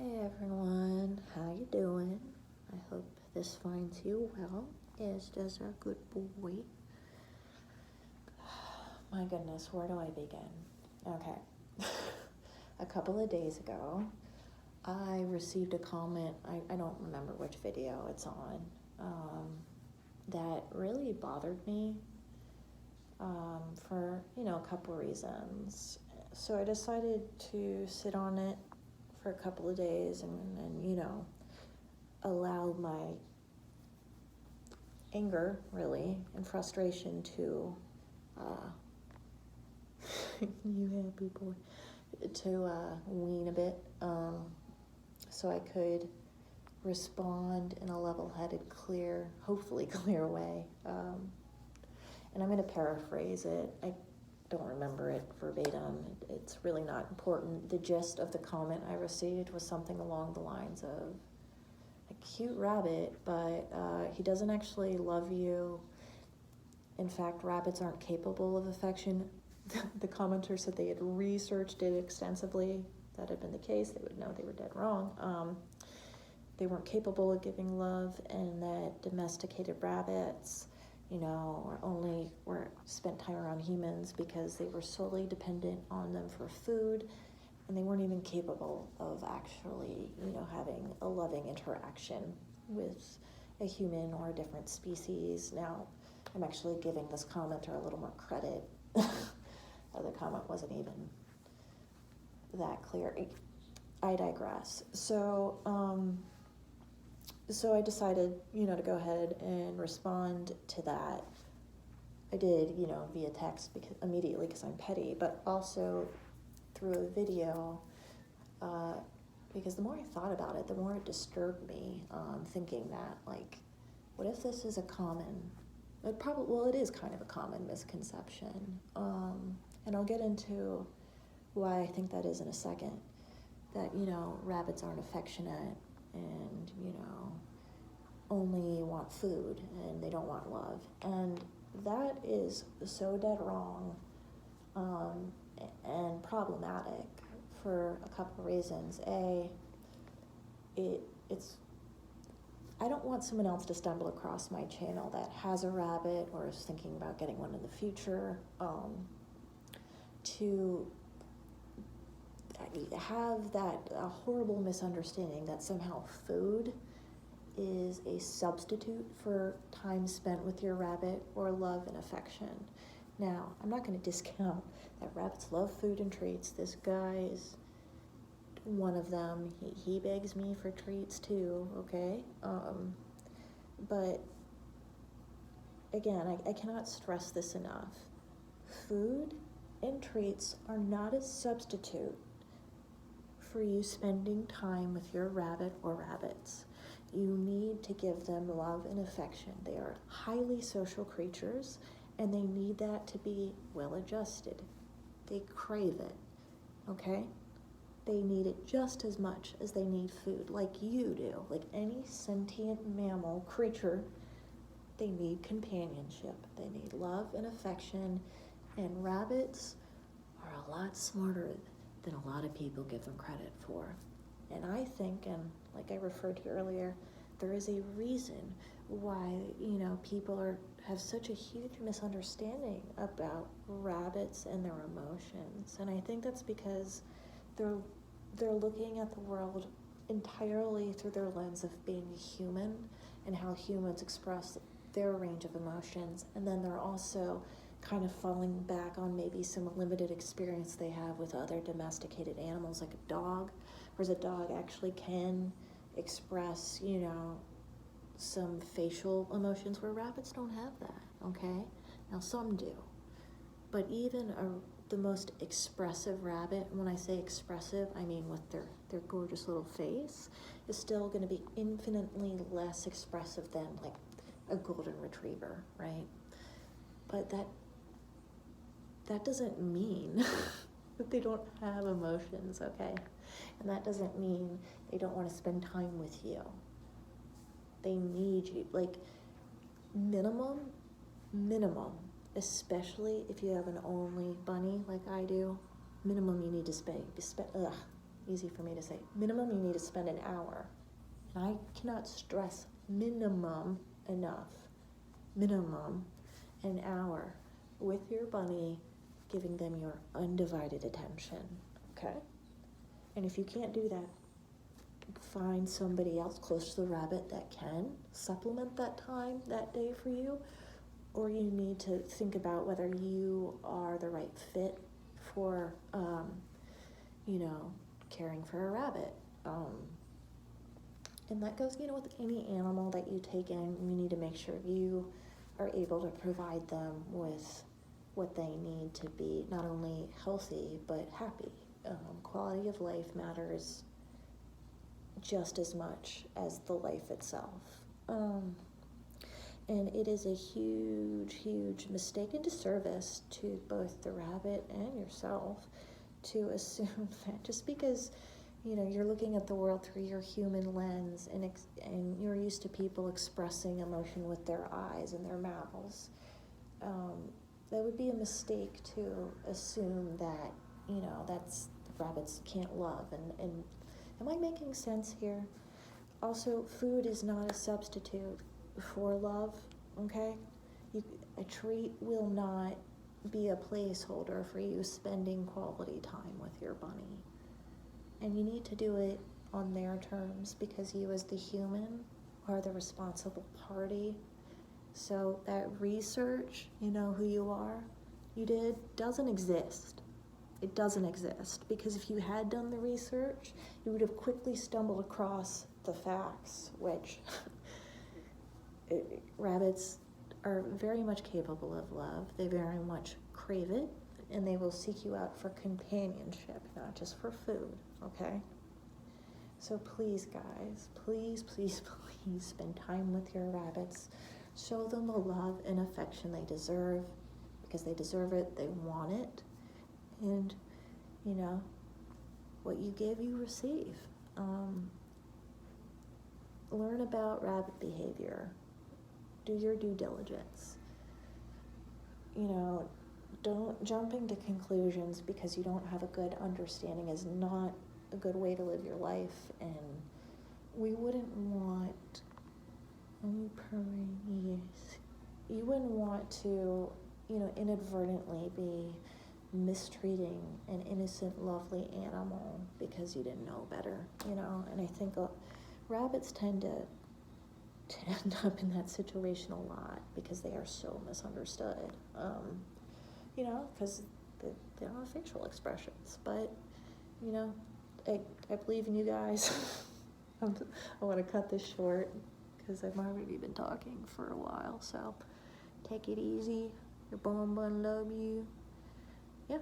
Hey everyone, how you doing? I hope this finds you well, as does our good boy. My goodness, where do I begin? Okay. A couple of days ago, I received a comment, I don't remember which video it's on, that really bothered me for, a couple reasons. So I decided to sit on it for a couple of days and allow my anger, really, and frustration to, you happy boy, to wean a bit, so I could respond in a level-headed, clear, hopefully clear way. And I'm going to paraphrase it. I don't remember it verbatim. It's really not important. The gist of the comment I received was something along the lines of, a cute rabbit, but he doesn't actually love you. In fact, rabbits aren't capable of affection. The commenter said they had researched it extensively. That had been the case. They would know they were dead wrong. They weren't capable of giving love, and that domesticated rabbits, were spent time around humans because they were solely dependent on them for food, and they weren't even capable of actually, having a loving interaction with a human or a different species. Now, I'm actually giving this commenter a little more credit. The comment wasn't even that clear. I digress. So I decided, to go ahead and respond to that. I did, via text immediately because I'm petty, but also through a video, because the more I thought about it, the more it disturbed me, thinking that, what if this is a common, it is kind of a common misconception, and I'll get into why I think that is in a second, that, rabbits aren't affectionate and, only want food and they don't want love. And that is so dead wrong, and problematic for a couple of reasons. I don't want someone else to stumble across my channel that has a rabbit or is thinking about getting one in the future, to have that horrible misunderstanding that somehow food is a substitute for time spent with your rabbit or love and affection. Now, I'm not going to discount that rabbits love food and treats. This guy is one of them. He begs me for treats too, okay? But again, I cannot stress this enough. Food and treats are not a substitute for you spending time with your rabbit or rabbits. You need to give them love and affection. They are highly social creatures, and they need that to be well adjusted. They crave it, okay? They need it just as much as they need food, like you do. Like any sentient mammal creature, they need companionship. They need love and affection, and rabbits are a lot smarter than a lot of people give them credit for. And I think, and like I referred to earlier, there is a reason why, people have such a huge misunderstanding about rabbits and their emotions. And I think that's because they're looking at the world entirely through their lens of being human and how humans express their range of emotions. And then they're also kind of falling back on maybe some limited experience they have with other domesticated animals, like a dog, whereas a dog actually can express, some facial emotions, where rabbits don't have that, okay? Now, some do. But even the most expressive rabbit, and when I say expressive, I mean with their gorgeous little face, is still going to be infinitely less expressive than, like, a golden retriever, right? But that doesn't mean that they don't have emotions, okay? And that doesn't mean they don't want to spend time with you. They need you, like, minimum, especially if you have an only bunny like I do, minimum you need to easy for me to say. Minimum, you need to spend an hour. And I cannot stress minimum enough. Minimum an hour with your bunny, giving them your undivided attention, okay? And if you can't do that, find somebody else close to the rabbit that can supplement that time that day for you, or you need to think about whether you are the right fit for, caring for a rabbit. And that goes, with any animal that you take in, you need to make sure you are able to provide them with what they need to be not only healthy, but happy. Quality of life matters just as much as the life itself. And it is a huge, huge mistake and disservice to both the rabbit and yourself to assume that just because, you're looking at the world through your human lens and you're used to people expressing emotion with their eyes and their mouths, that would be a mistake to assume that, that's rabbits can't love. And am I making sense here? Also, food is not a substitute for love, okay? A treat will not be a placeholder for you spending quality time with your bunny. And you need to do it on their terms because you as the human are the responsible party. So that research, who you are, you did, doesn't exist. It doesn't exist because if you had done the research, you would have quickly stumbled across the facts, which rabbits are very much capable of love. They very much crave it, and they will seek you out for companionship, not just for food, okay? So please, guys, please, please, please spend time with your rabbits. Show them the love and affection they deserve because they deserve it, they want it, and, what you give, you receive. Learn about rabbit behavior. Do your due diligence. Don't jump into conclusions because you don't have a good understanding is not a good way to live your life, and we wouldn't want, you wouldn't want to, inadvertently be mistreating an innocent, lovely animal because you didn't know better, and I think rabbits tend to end up in that situation a lot because they are so misunderstood, because they don't have facial expressions, but, I believe in you guys. I want to cut this short because I've already been talking for a while, so take it easy. Your bun love you. Yeah.